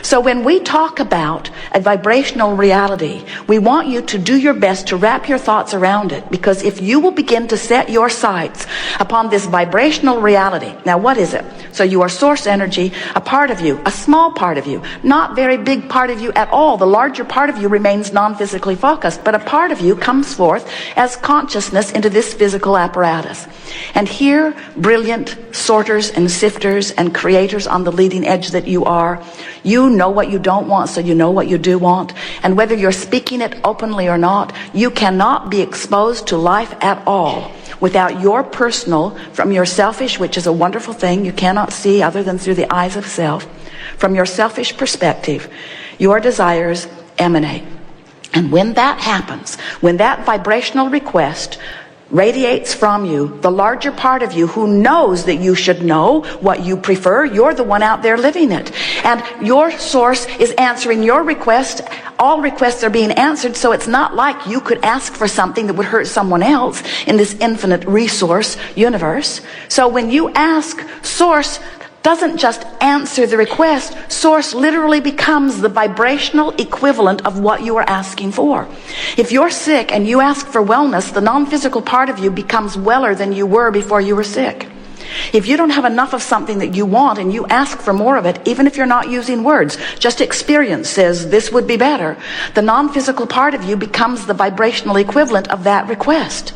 So when we talk about a vibrational reality, we want you to do your best to wrap your thoughts around it, because if you will begin to set your sights upon this vibrational reality, now what is it? So you are source energy, a part of you, a small part of you, not very big part of you at all. The larger part of you remains non-physically focused, but a part of you comes forth as consciousness into this physical apparatus. And here, brilliant sorters and sifters and creators on the leading edge that you are, you know what you don't want, so you know what you do want. And whether you're speaking it openly or not, you cannot be exposed to life at all without your personal, from your selfish, which is a wonderful thing you cannot see other than through the eyes of self, from your selfish perspective, your desires emanate. And when that happens, when that vibrational request radiates from you, the larger part of you who knows that you should know what you prefer, you're the one out there living it. And your source is answering your request. All requests are being answered, so it's not like you could ask for something that would hurt someone else in this infinite resource universe. So when you ask, source doesn't just answer the request. Source literally becomes the vibrational equivalent of what you are asking for. If you're sick and you ask for wellness, the non-physical part of you becomes weller than you were before you were sick. If you don't have enough of something that you want and you ask for more of it, even if you're not using words, just experience says this would be better, the non-physical part of you becomes the vibrational equivalent of that request.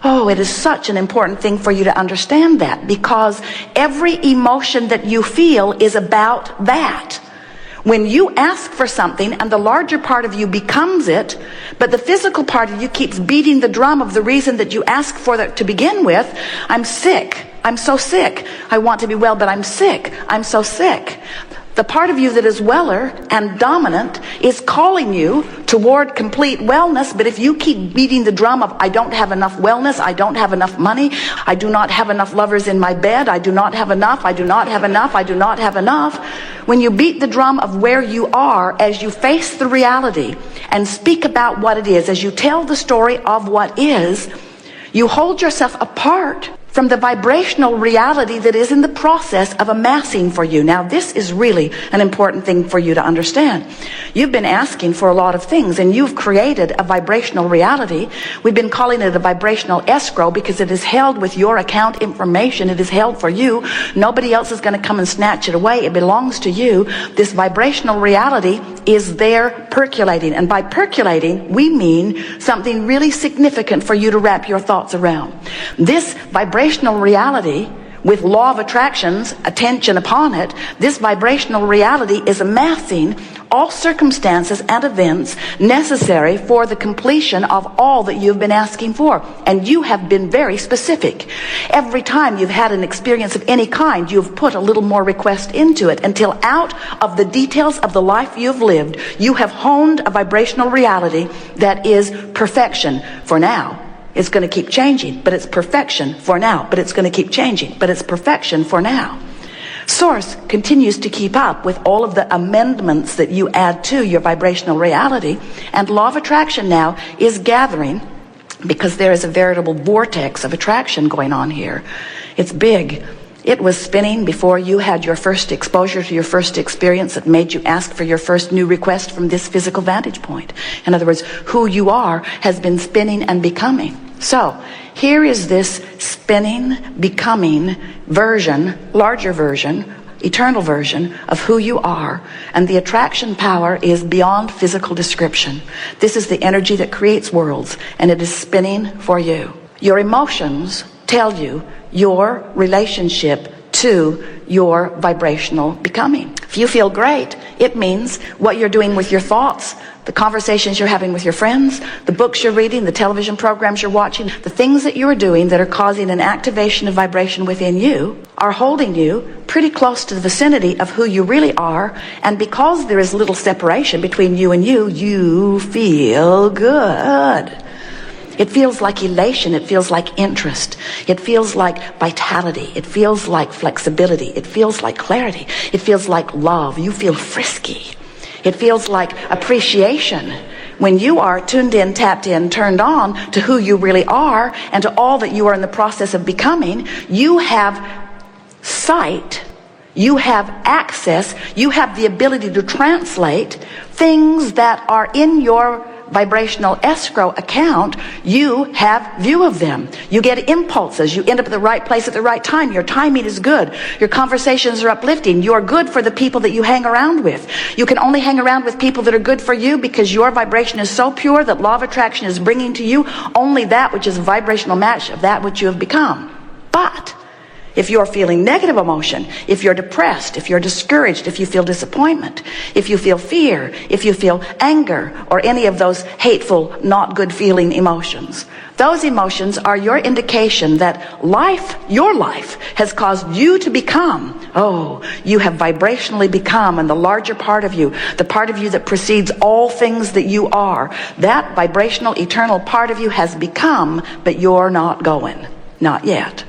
Oh, it is such an important thing for you to understand that, because every emotion that you feel is about that. When you ask for something and the larger part of you becomes it, but the physical part of you keeps beating the drum of the reason that you asked for it to begin with, I'm sick, I'm so sick, I want to be well, but I'm sick, I'm so sick. The part of you that is weller and dominant is calling you toward complete wellness, but if you keep beating the drum of, I don't have enough wellness, I don't have enough money, I do not have enough lovers in my bed, I do not have enough, I do not have enough, I do not have enough, when you beat the drum of where you are, as you face the reality and speak about what it is, as you tell the story of what is, you hold yourself apart from the vibrational reality that is in the process of amassing for you. Now, this is really an important thing for you to understand. You've been asking for a lot of things, and you've created a vibrational reality. We've been calling it a vibrational escrow because it is held with your account information. It is held for you. Nobody else is going to come and snatch it away. It belongs to you. This vibrational reality is there percolating. And by percolating, we mean something really significant for you to wrap your thoughts around. This vibrational reality with law of attraction's attention upon it, this vibrational reality is amassing all circumstances and events necessary for the completion of all that you've been asking for. And you have been very specific. Every time you've had an experience of any kind, you've put a little more request into it, until out of the details of the life you've lived, you have honed a vibrational reality that is perfection for now. It's going to keep changing, but it's perfection for now. But it's going to keep changing, but it's perfection for now. Source continues to keep up with all of the amendments that you add to your vibrational reality. And law of attraction now is gathering, because there is a veritable vortex of attraction going on here. It's big. It was spinning before you had your first exposure to your first experience that made you ask for your first new request from this physical vantage point. In other words, who you are has been spinning and becoming. So here is this spinning, becoming version, larger version, eternal version of who you are, and the attraction power is beyond physical description. This is the energy that creates worlds, and it is spinning for you. Your emotions tell you your relationship to your vibrational becoming. If you feel great, it means what you're doing with your thoughts, the conversations you're having with your friends, the books you're reading, the television programs you're watching, the things that you're doing that are causing an activation of vibration within you are holding you pretty close to the vicinity of who you really are. And because there is little separation between you and you feel good. It feels like elation. It feels like interest. It feels like vitality. It feels like flexibility. It feels like clarity. It feels like love. You feel frisky. It feels like appreciation. When you are tuned in, tapped in, turned on to who you really are and to all that you are in the process of becoming, you have sight You have access, you have the ability to translate things that are in your vibrational escrow account. You have view of them. You get impulses. You end up at the right place at the right time. Your timing is good. Your conversations are uplifting. You are good for the people that you hang around with. You can only hang around with people that are good for you because your vibration is so pure that law of attraction is bringing to you only that which is a vibrational match of that which you have become. But if you're feeling negative emotion, if you're depressed, if you're discouraged, if you feel disappointment, if you feel fear, if you feel anger, or any of those hateful, not good feeling emotions, those emotions are your indication that life, your life, has caused you to become, you have vibrationally become, and the larger part of you, the part of you that precedes all things that you are, that vibrational, eternal part of you has become, but you're not going. Not yet.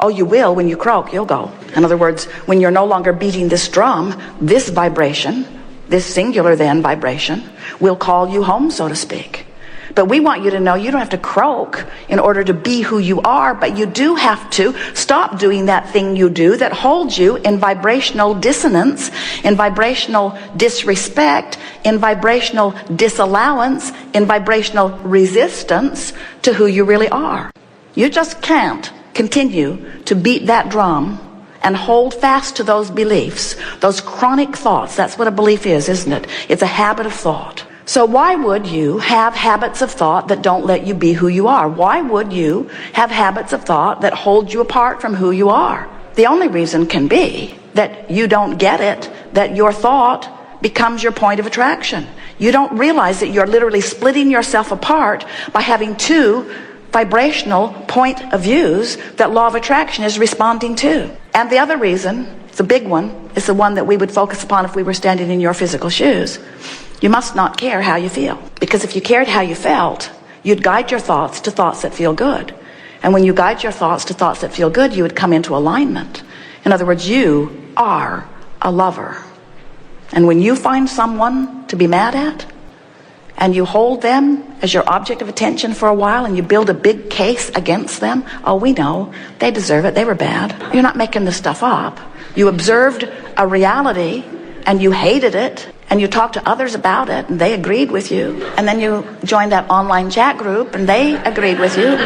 Oh, you will when you croak, you'll go. In other words, when you're no longer beating this drum, this vibration, this singular then vibration, will call you home, so to speak. But we want you to know you don't have to croak in order to be who you are, but you do have to stop doing that thing you do that holds you in vibrational dissonance, in vibrational disrespect, in vibrational disallowance, in vibrational resistance to who you really are. You just can't continue to beat that drum and hold fast to those beliefs, those chronic thoughts. That's what a belief is, isn't it? It's a habit of thought. So why would you have habits of thought that don't let you be who you are? Why would you have habits of thought that hold you apart from who you are? The only reason can be that you don't get it, that your thought becomes your point of attraction. You don't realize that you're literally splitting yourself apart by having two vibrational point of views that law of attraction is responding to. And the other reason, it's a big one, is the one that we would focus upon if we were standing in your physical shoes. You must not care how you feel. Because if you cared how you felt, you'd guide your thoughts to thoughts that feel good. And when you guide your thoughts to thoughts that feel good, you would come into alignment. In other words, you are a lover. And when you find someone to be mad at, and you hold them as your object of attention for a while, and you build a big case against them, oh, we know, they deserve it, they were bad. You're not making this stuff up. You observed a reality, and you hated it, and you talked to others about it, and they agreed with you. And then you joined that online chat group, and they agreed with you,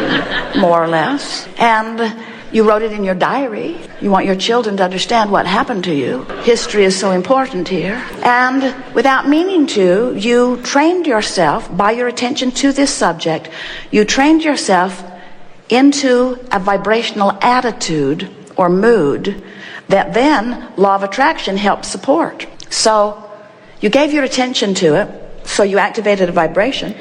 more or less. And you wrote it in your diary. You want your children to understand what happened to you. History is so important here. And without meaning to, you trained yourself by your attention to this subject. You trained yourself into a vibrational attitude or mood that then law of attraction helps support. So you gave your attention to it, so you activated a vibration.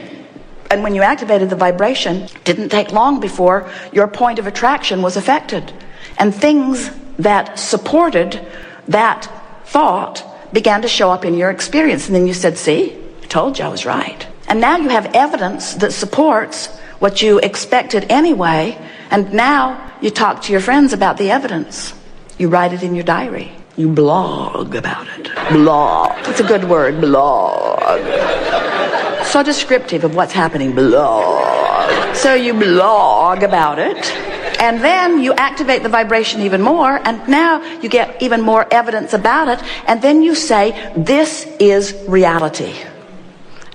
And when you activated the vibration, it didn't take long before your point of attraction was affected. And things that supported that thought began to show up in your experience. And then you said, see, I told you I was right. And now you have evidence that supports what you expected anyway. And now you talk to your friends about the evidence. You write it in your diary. You blog about it. Blog. It's a good word, blog. So descriptive of what's happening. Blog. So you blog about it, and then you activate the vibration even more, and now you get even more evidence about it, and then you say, this is reality.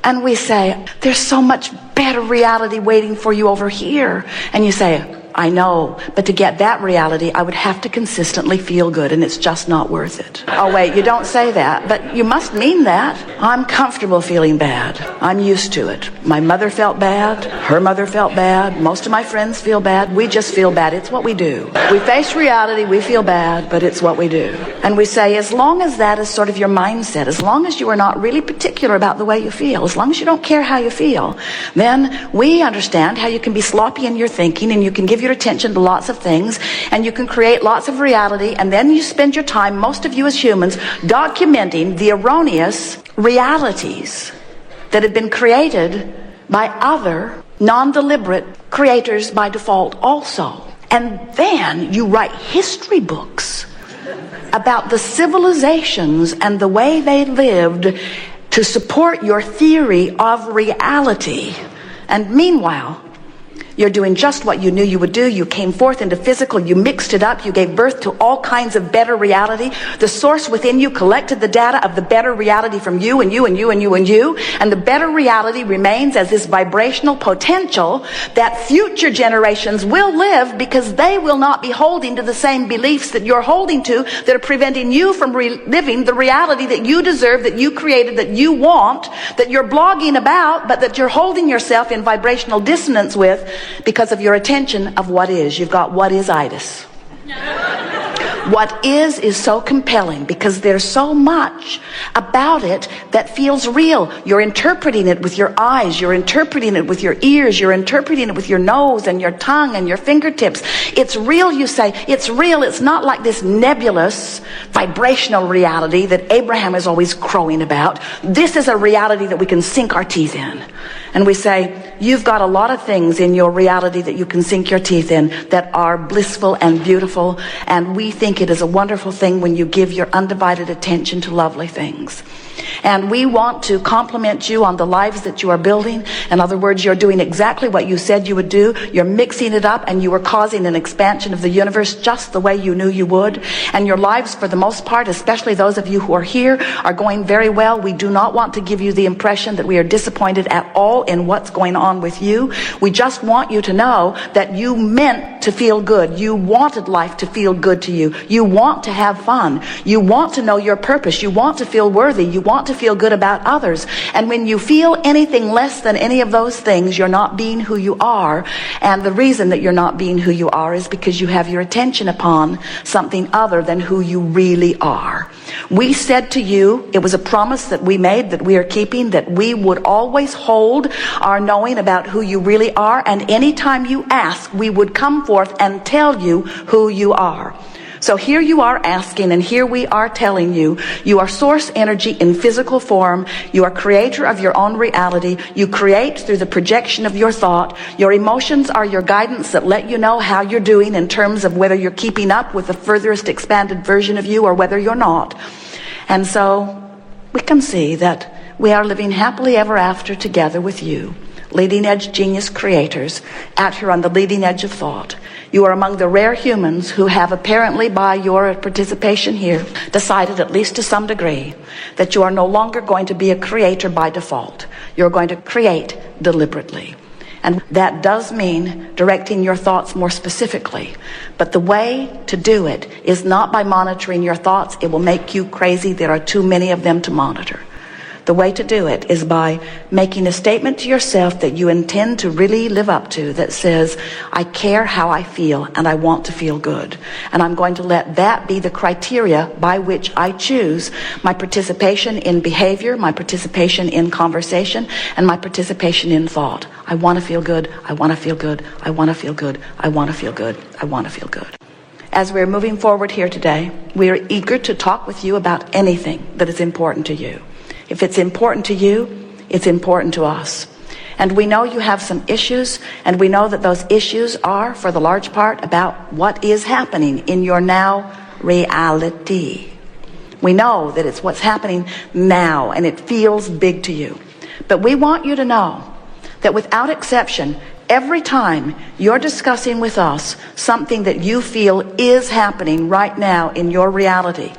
And we say, there's so much better reality waiting for you over here. And you say, I know, but to get that reality, I would have to consistently feel good, and it's just not worth it. Oh, wait, you don't say that, but you must mean that. I'm comfortable feeling bad. I'm used to it. My mother felt bad. Her mother felt bad. Most of my friends feel bad. We just feel bad. It's what we do. We face reality. We feel bad, but it's what we do. And we say, as long as that is sort of your mindset, as long as you are not really particular about the way you feel, as long as you don't care how you feel, then we understand how you can be sloppy in your thinking, and you can give your attention to lots of things, and you can create lots of reality, and then you spend your time, most of you as humans, documenting the erroneous realities that have been created by other non-deliberate creators by default also. And then you write history books about the civilizations and the way they lived to support your theory of reality. And meanwhile, You're doing just what you knew you would do. You came forth into physical. You mixed it up. You gave birth to all kinds of better reality. The source within you collected the data of the better reality from you and you and you and you and you. And the better reality remains as this vibrational potential that future generations will live, because they will not be holding to the same beliefs that you're holding to, that are preventing you from living the reality that you deserve, that you created, that you want, that you're blogging about, but that you're holding yourself in vibrational dissonance with because of your attention of what is. You've got what is-itis. What is so compelling because there's so much about it that feels real. You're interpreting it with your eyes. You're interpreting it with your ears. You're interpreting it with your nose and your tongue and your fingertips. It's real, you say. It's real. It's not like this nebulous vibrational reality that Abraham is always crowing about. This is a reality that we can sink our teeth in. And we say, you've got a lot of things in your reality that you can sink your teeth in that are blissful and beautiful, and we think it is a wonderful thing when you give your undivided attention to lovely things. And we want to compliment you on the lives that you are building. In other words, you're doing exactly what you said you would do. You're mixing it up, and you are causing an expansion of the universe just the way you knew you would. And your lives, for the most part, especially those of you who are here, are going very well. We do not want to give you the impression that we are disappointed at all in what's going on with you. We just want you to know that you meant to feel good. You wanted life to feel good to you. You want to have fun. You want to know your purpose. You want to feel worthy. You want to feel good about others. And when you feel anything less than any of those things, you're not being who you are. And the reason that you're not being who you are is because you have your attention upon something other than who you really are. We said to you, it was a promise that we made, that we are keeping, that we would always hold our knowing about who you really are, and anytime you ask, we would come forth and tell you who you are. So here you are asking, and here we are telling you, you are source energy in physical form. You are creator of your own reality. You create through the projection of your thought. Your emotions are your guidance that let you know how you're doing in terms of whether you're keeping up with the furthest expanded version of you or whether you're not. And so we can see that we are living happily ever after together with you, leading edge genius creators out here on the leading edge of thought. You are among the rare humans who have apparently, by your participation here, decided, at least to some degree, that you are no longer going to be a creator by default. You're going to create deliberately. And that does mean directing your thoughts more specifically. But the way to do it is not by monitoring your thoughts. It will make you crazy. There are too many of them to monitor. The way to do it is by making a statement to yourself that you intend to really live up to, that says, I care how I feel and I want to feel good. And I'm going to let that be the criteria by which I choose my participation in behavior, my participation in conversation, and my participation in thought. I want to feel good. I want to feel good. I want to feel good. I want to feel good. I want to feel good. As we're moving forward here today, we are eager to talk with you about anything that is important to you. If it's important to you, it's important to us. And we know you have some issues, and we know that those issues are, for the large part, about what is happening in your now reality. We know that it's what's happening now, and it feels big to you. But we want you to know that without exception, every time you're discussing with us something that you feel is happening right now in your reality,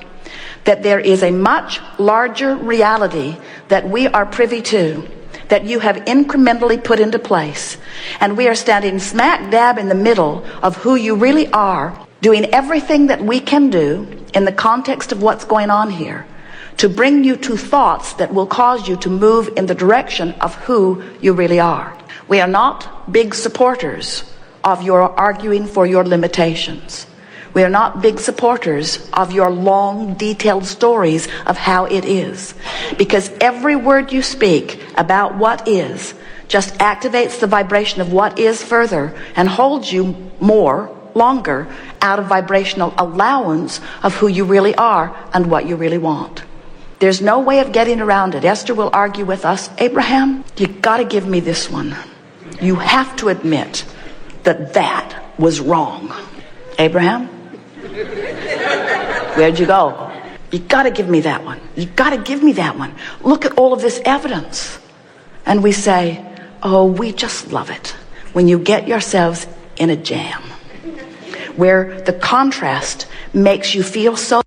that there is a much larger reality that we are privy to, that you have incrementally put into place. And we are standing smack dab in the middle of who you really are, doing everything that we can do in the context of what's going on here to bring you to thoughts that will cause you to move in the direction of who you really are. We are not big supporters of your arguing for your limitations. We are not big supporters of your long, detailed stories of how it is. Because every word you speak about what is just activates the vibration of what is further and holds you longer out of vibrational allowance of who you really are and what you really want. There's no way of getting around it. Esther will argue with us, Abraham, you got to give me this one. You have to admit that that was wrong. Abraham? Where'd you go? You got to give me that one. You got to give me that one. Look at all of this evidence. And we say, oh, we just love it. when you get yourselves in a jam where the contrast makes you feel so